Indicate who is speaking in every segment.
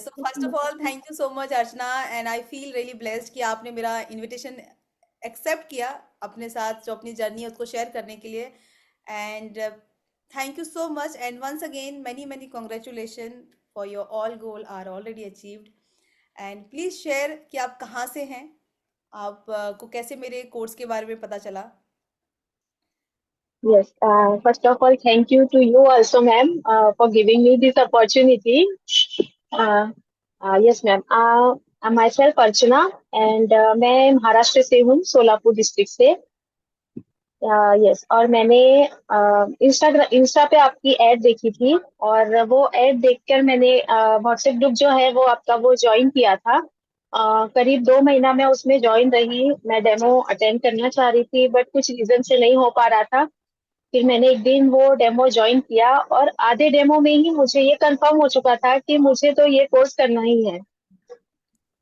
Speaker 1: So first of all thank you so much Archana, and I feel really blessed कि आपने मेरा invitation accept किया अपने साथ जो अपनी जर्नी है उसको शेयर करने के लिए। And thank you so much, and once again many many congratulation for your all goal are already achieved. And please share कि आप कहाँ से हैं, आप को कैसे मेरे कोर्स के बारे में पता चला।
Speaker 2: Yes, first of all, thank you to you also, ma'am, for giving me this opportunity. Uh, yes, ma'am. Myself Archana, and मैं महाराष्ट्र से हूँ, सोलापुर डिस्ट्रिक्ट से। यस, और मैंने इंस्टा पे आपकी ऐड देखी थी, और वो ऐड देखकर मैंने व्हाट्सएप ग्रुप जो है वो आपका वो ज्वाइन किया था। करीब 2 महीना मैं उसमें ज्वाइन रही। मैं डेमो अटेंड करना चाह रही थी, बट कुछ रीजन से नहीं हो पा रहा था। फिर मैंने एक दिन वो डेमो ज्वाइन किया, और आधे डेमो में ही मुझे ये कंफर्म हो चुका था कि मुझे तो ये कोर्स करना ही है,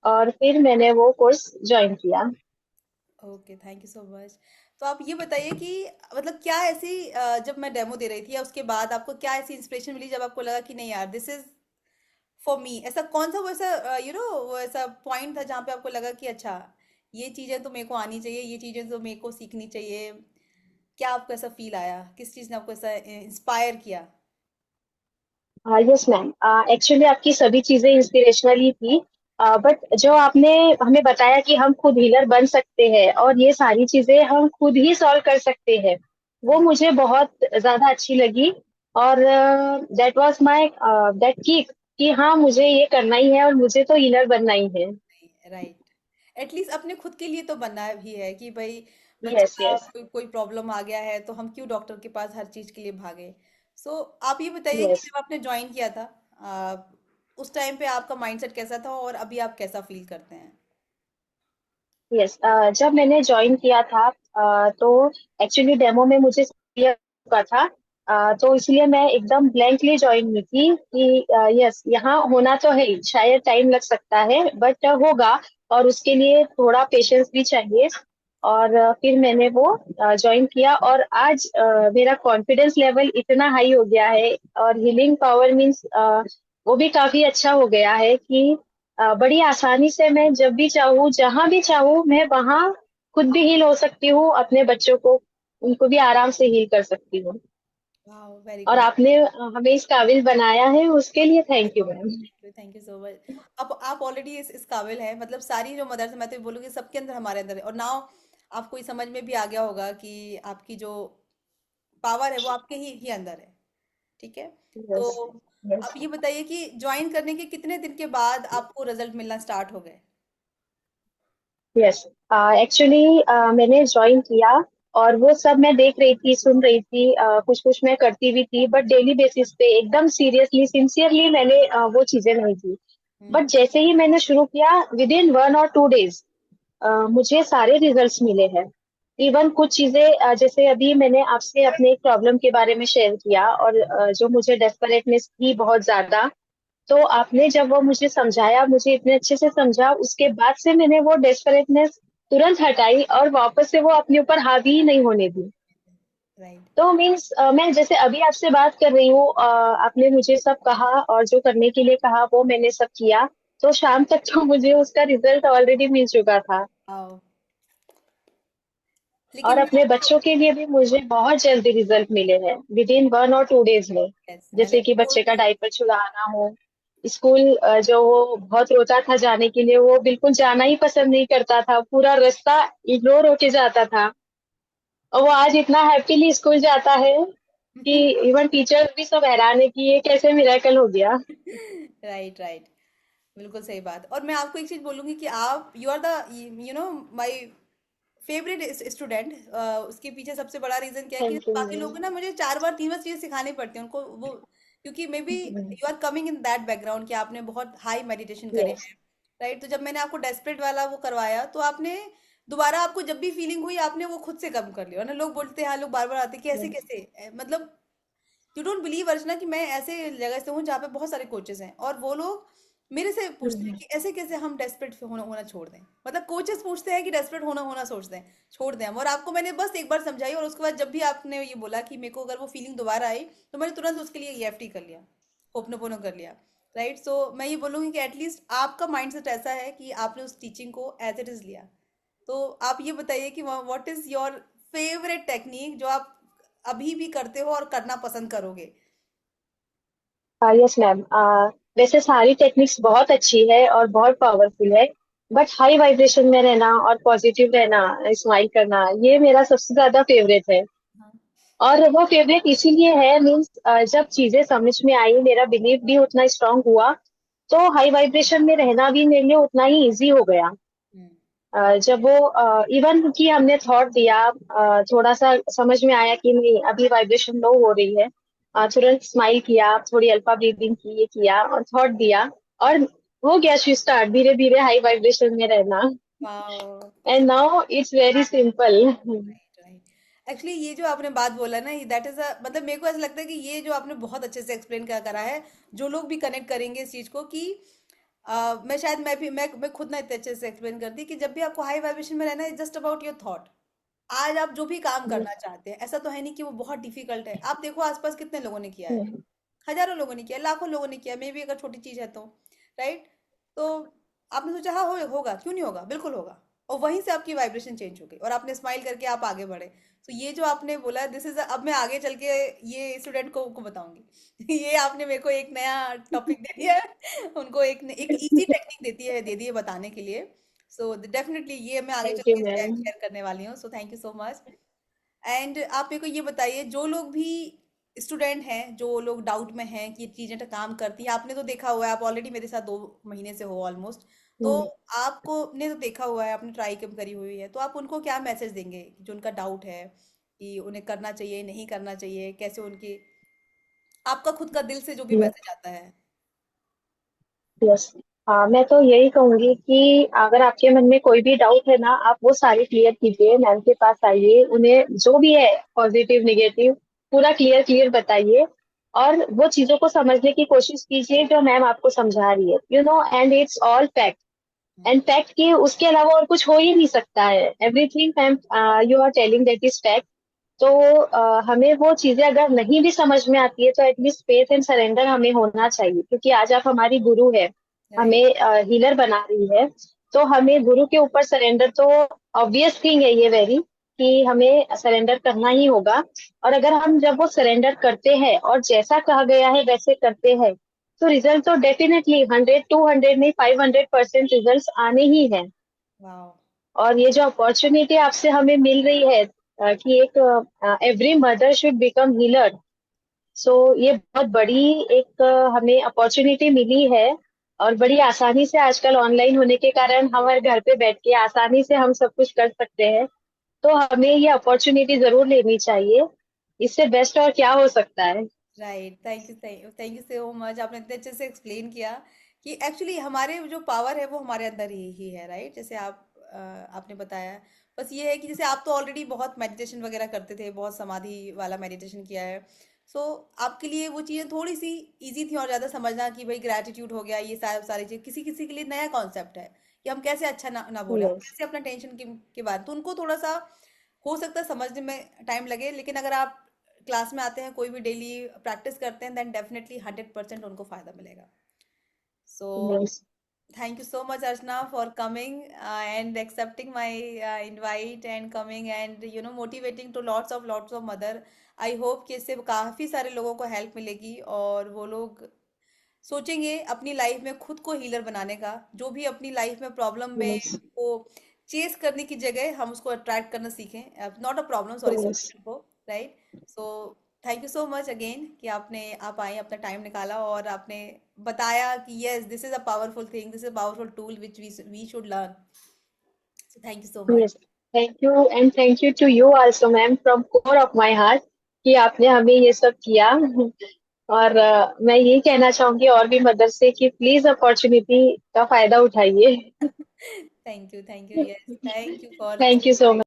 Speaker 2: और फिर मैंने वो कोर्स ज्वाइन किया।
Speaker 1: Okay, thank you so much. तो आप ये बताइए कि मतलब क्या ऐसी जब मैं डेमो दे रही थी या उसके बाद आपको क्या ऐसी इंस्पिरेशन मिली जब आपको लगा कि नहीं यार दिस इज फॉर मी, ऐसा कौन सा वो ऐसा वो ऐसा पॉइंट था जहाँ पे आपको लगा कि अच्छा ये चीजें तो मेरे को आनी चाहिए, ये चीजें तो मेरे को सीखनी चाहिए। क्या आपको ऐसा फील आया, किस चीज ने आपको ऐसा इंस्पायर किया?
Speaker 2: यस मैम, एक्चुअली आपकी सभी चीजें इंस्पिरेशनल ही थी। बट जो आपने हमें बताया कि हम खुद हीलर बन सकते हैं और ये सारी चीजें हम खुद ही सॉल्व कर सकते हैं, वो
Speaker 1: हाँ,
Speaker 2: मुझे बहुत ज्यादा अच्छी लगी। और that was my that kick कि हाँ, मुझे ये करना ही है और मुझे तो हीलर बनना ही है।
Speaker 1: राइट। एटलीस्ट अपने खुद के लिए तो बनना भी है कि भाई
Speaker 2: यस,
Speaker 1: बच्चा
Speaker 2: यस,
Speaker 1: कोई प्रॉब्लम आ गया है तो हम क्यों डॉक्टर के पास हर चीज के लिए भागे। सो आप ये बताइए कि
Speaker 2: यस,
Speaker 1: जब आपने ज्वाइन किया था उस टाइम पे आपका माइंडसेट कैसा था और अभी आप कैसा फील करते हैं?
Speaker 2: यस। जब मैंने ज्वाइन किया था, तो एक्चुअली डेमो में मुझे क्लियर चुका था। तो इसलिए मैं एकदम ब्लैंकली ज्वाइन हुई थी कि यस, यहाँ होना तो है ही, शायद टाइम लग सकता है बट होगा, और उसके लिए थोड़ा पेशेंस भी चाहिए। और फिर मैंने वो ज्वाइन किया, और आज मेरा कॉन्फिडेंस लेवल इतना हाई हो गया है, और हीलिंग पावर मीन्स वो भी काफी अच्छा हो गया है कि बड़ी आसानी से मैं जब भी चाहूँ, जहां भी चाहूँ, मैं वहां खुद भी हील हो सकती हूँ, अपने बच्चों को, उनको भी आराम से हील कर सकती हूँ।
Speaker 1: वाह, वेरी
Speaker 2: और
Speaker 1: गुड।
Speaker 2: आपने हमें इस काबिल बनाया है, उसके लिए thank you ma'am.
Speaker 1: Thank you so much. अब आप ऑलरेडी इस काबिल है, मतलब सारी जो मदर्स मैं तो बोलूँगी सबके अंदर हमारे अंदर है, और नाउ आपको ये समझ में भी आ गया होगा कि आपकी जो पावर है वो आपके ही अंदर है। ठीक है। तो
Speaker 2: यस, यस,
Speaker 1: अब ये बताइए कि ज्वाइन करने के कितने दिन के बाद आपको रिजल्ट मिलना स्टार्ट हो गए?
Speaker 2: यस। एक्चुअली मैंने ज्वाइन किया, और वो सब मैं देख रही थी, सुन रही थी, कुछ कुछ मैं करती भी थी, बट डेली बेसिस पे एकदम सीरियसली सिंसियरली मैंने वो चीजें नहीं की। बट
Speaker 1: हम्म।
Speaker 2: जैसे ही मैंने शुरू किया, विद इन 1 और 2 डेज मुझे सारे रिजल्ट्स मिले हैं। इवन कुछ चीजें जैसे अभी मैंने आपसे अपने एक प्रॉब्लम के बारे में शेयर किया, और जो मुझे डेस्परेटनेस थी बहुत ज्यादा, तो आपने जब वो मुझे समझाया, मुझे इतने अच्छे से समझा, उसके बाद से मैंने वो डेस्परेटनेस तुरंत हटाई, और वापस से वो अपने ऊपर हावी ही नहीं होने दी।
Speaker 1: राइट।
Speaker 2: तो मीन्स मैं जैसे अभी आपसे बात कर रही हूँ, आपने मुझे सब कहा, और जो करने के लिए कहा वो मैंने सब किया। तो शाम तक तो मुझे उसका रिजल्ट ऑलरेडी मिल चुका था।
Speaker 1: आओ।
Speaker 2: और
Speaker 1: लेकिन मैं
Speaker 2: अपने
Speaker 1: आपको,
Speaker 2: बच्चों के लिए भी मुझे बहुत जल्दी रिजल्ट मिले हैं, विद इन 1 और 2 डेज में।
Speaker 1: यस
Speaker 2: जैसे कि
Speaker 1: वो
Speaker 2: बच्चे का डायपर छुड़ाना हो, स्कूल जो वो बहुत रोता था जाने के लिए, वो बिल्कुल जाना ही पसंद नहीं करता था, पूरा रास्ता इग्नोर होके जाता था, और वो आज इतना हैप्पीली स्कूल जाता है कि इवन टीचर्स भी सब हैरान है कि ये कैसे मिरेकल हो गया।
Speaker 1: Right, right. बिल्कुल सही बात। और मैं आपको एक चीज बोलूंगी कि आप you are the my favourite student. उसके पीछे सबसे बड़ा रीजन क्या है कि
Speaker 2: थैंक यू
Speaker 1: बाकी लोगों को
Speaker 2: मैम।
Speaker 1: ना मुझे 4 बार 3 बार चीजें सिखानी पड़ती हैं उनको वो, क्योंकि maybe you are coming in that background कि आपने बहुत हाई मेडिटेशन करे
Speaker 2: यस,
Speaker 1: हैं। राइट। तो जब मैंने आपको डेस्परेट वाला वो करवाया तो आपने दोबारा, आपको जब भी फीलिंग हुई आपने वो खुद से कम कर लिया ना। लोग बोलते हैं, हाँ, लोग बार बार आते हैं कि ऐसे
Speaker 2: यस,
Speaker 1: कैसे मतलब यू डोंट बिलीव अर्चना कि मैं ऐसे जगह से हूँ जहाँ पे बहुत सारे कोचेस हैं और वो लोग मेरे से पूछते हैं कि ऐसे कैसे हम डेस्परेट होना होना छोड़ दें। मतलब कोचेस पूछते हैं कि डेस्परेट होना होना सोचते हैं छोड़ दें हम, और आपको मैंने बस एक बार समझाई और उसके बाद जब भी आपने ये बोला कि मेरे को अगर वो फीलिंग दोबारा आई तो मैंने तुरंत उसके लिए EFT कर लिया, होपनोपोनो कर लिया। राइट। सो मैं ये बोलूँगी कि एटलीस्ट आपका माइंडसेट ऐसा है कि आपने उस टीचिंग को एज इट इज़ लिया। तो आप ये बताइए कि what is your favourite technique जो आप अभी भी करते हो और करना पसंद करोगे?
Speaker 2: Yes ma'am. वैसे सारी टेक्निक्स बहुत अच्छी है और बहुत पावरफुल है, बट हाई वाइब्रेशन में रहना और पॉजिटिव रहना, स्माइल करना, ये मेरा सबसे ज्यादा फेवरेट है।
Speaker 1: हाँ।
Speaker 2: और वो फेवरेट इसीलिए है, मीन्स जब चीजें समझ में आई, मेरा बिलीव भी उतना स्ट्रांग हुआ, तो हाई वाइब्रेशन में रहना भी मेरे लिए उतना ही इजी हो गया।
Speaker 1: हम्म।
Speaker 2: जब वो इवन कि हमने थॉट दिया, थोड़ा सा समझ में आया कि नहीं अभी वाइब्रेशन लो हो रही है, तुरंत स्माइल किया, थोड़ी अल्फा ब्रीदिंग की, ये किया और थॉट दिया, और हो गया स्टार्ट धीरे धीरे हाई वाइब्रेशन में रहना।
Speaker 1: Wow.
Speaker 2: And now it's very simple.
Speaker 1: Right, right. Actually ये जो आपने बात बोला ना, दैट इज अ मतलब मेरे को ऐसा लगता है कि ये जो आपने बहुत अच्छे से एक्सप्लेन क्या करा है, जो लोग भी कनेक्ट करेंगे इस चीज को कि मैं शायद मैं खुद ना इतने अच्छे से एक्सप्लेन करती कि जब भी आपको हाई वाइब्रेशन में रहना है, जस्ट अबाउट योर थॉट। आज आप जो भी काम करना चाहते हैं, ऐसा तो है नहीं कि वो बहुत डिफिकल्ट है। आप देखो आसपास कितने लोगों ने किया है, हजारों लोगों ने किया, लाखों लोगों ने किया, मे भी अगर छोटी चीज है तो। राइट। तो आपने सोचा हाँ होगा, क्यों नहीं होगा, बिल्कुल होगा। और वहीं से आपकी वाइब्रेशन चेंज हो गई और आपने स्माइल करके आप आगे बढ़े। तो ये जो आपने बोला, दिस इज, अब मैं आगे चल के ये स्टूडेंट को बताऊंगी। ये आपने मेरे को एक नया टॉपिक दे दिया है। उनको एक इजी टेक्निक दे दी है बताने के लिए। सो डेफिनेटली ये मैं आगे चल
Speaker 2: थैंक यू
Speaker 1: के शेयर
Speaker 2: मैम।
Speaker 1: शेयर करने वाली हूँ। सो thank you so much. And आप मेरे को ये बताइए, जो लोग भी स्टूडेंट हैं, जो लोग डाउट में हैं कि ये चीजें तो काम करती है, आपने तो देखा हुआ है, आप ऑलरेडी मेरे साथ 2 महीने से हो ऑलमोस्ट। तो आपको ने तो देखा हुआ है, आपने ट्राई कम करी हुई है, तो आप उनको क्या मैसेज देंगे जो उनका डाउट है कि उन्हें करना चाहिए नहीं करना चाहिए, कैसे उनकी, आपका खुद का दिल से जो भी मैसेज आता है।
Speaker 2: यस। हाँ, मैं तो यही कहूंगी कि अगर आपके मन में कोई भी डाउट है ना, आप वो सारे क्लियर कीजिए, मैम के पास आइए, उन्हें जो भी है पॉजिटिव निगेटिव पूरा क्लियर क्लियर बताइए, और वो चीजों को समझने की कोशिश कीजिए जो मैम आपको समझा रही है, and it's all fact.
Speaker 1: Hmm.
Speaker 2: And fact के उसके अलावा और कुछ हो ही नहीं सकता है। Everything ma'am you are telling that is fact. तो हमें वो चीजें अगर नहीं भी समझ में आती है, तो एटलीस्ट फेथ एंड सरेंडर हमें होना चाहिए, क्योंकि आज आप हमारी गुरु है,
Speaker 1: राइट।
Speaker 2: हमें हीलर बना रही है। तो हमें गुरु के ऊपर सरेंडर तो ऑब्वियस थिंग है ये वेरी, कि हमें सरेंडर करना ही होगा। और अगर हम जब वो सरेंडर करते हैं और जैसा कहा गया है वैसे करते हैं, तो रिजल्ट तो डेफिनेटली 100 200 नहीं 500% रिजल्ट आने ही हैं।
Speaker 1: वाओ।
Speaker 2: और ये जो अपॉर्चुनिटी आपसे हमें मिल रही है, कि एक every mother should become healer, so ये बहुत बड़ी एक हमें अपॉर्चुनिटी मिली है। और बड़ी आसानी से आजकल ऑनलाइन होने के कारण हमारे घर पे बैठ के आसानी से हम सब कुछ कर सकते हैं। तो हमें ये अपॉर्चुनिटी जरूर लेनी चाहिए। इससे बेस्ट और क्या हो सकता है।
Speaker 1: Right. Thank you so much, आपने इतने अच्छे से एक्सप्लेन किया कि एक्चुअली हमारे जो पावर है वो हमारे अंदर ही है। राइट। जैसे आपने बताया। बस ये है कि जैसे आप तो ऑलरेडी बहुत मेडिटेशन वगैरह करते थे, बहुत समाधि वाला मेडिटेशन किया है। सो आपके लिए वो चीज़ें थोड़ी सी इजी थी, और ज़्यादा समझना कि भाई ग्रैटिट्यूड हो गया, ये सारी चीज़ किसी किसी के लिए नया कॉन्सेप्ट है कि हम कैसे अच्छा ना बोले, हम
Speaker 2: यस।
Speaker 1: कैसे अपना टेंशन के बाद, तो उनको थोड़ा सा हो सकता है समझने में टाइम लगे। लेकिन अगर आप क्लास में आते हैं, कोई भी डेली प्रैक्टिस करते हैं, देन डेफिनेटली 100% उनको फायदा मिलेगा। So
Speaker 2: yes.
Speaker 1: thank you so much, Archana, for coming and accepting my invite and coming and motivating to lots of mother. I hope कि इससे काफी सारे लोगों को हेल्प मिलेगी और वो लोग सोचेंगे अपनी लाइफ में खुद को हीलर बनाने का। जो भी अपनी लाइफ में प्रॉब्लम में
Speaker 2: यस।
Speaker 1: को चेस करने की जगह हम उसको अट्रैक्ट करना सीखें, not a problem, sorry,
Speaker 2: yes.
Speaker 1: Solution को। Right. So thank you so much again कि आप आए, अपना टाइम निकाला और आपने बताया कि yes, this is a powerful thing, this is a powerful tool which we should learn. So thank you so much.
Speaker 2: Yes. Thank you, and thank you to you also ma'am, from core of my heart, कि आपने हमें ये सब किया। और मैं यही कहना चाहूंगी और भी मदर से कि प्लीज अपॉर्चुनिटी का फायदा उठाइए।
Speaker 1: Thank you, yes, thank you for
Speaker 2: thank you so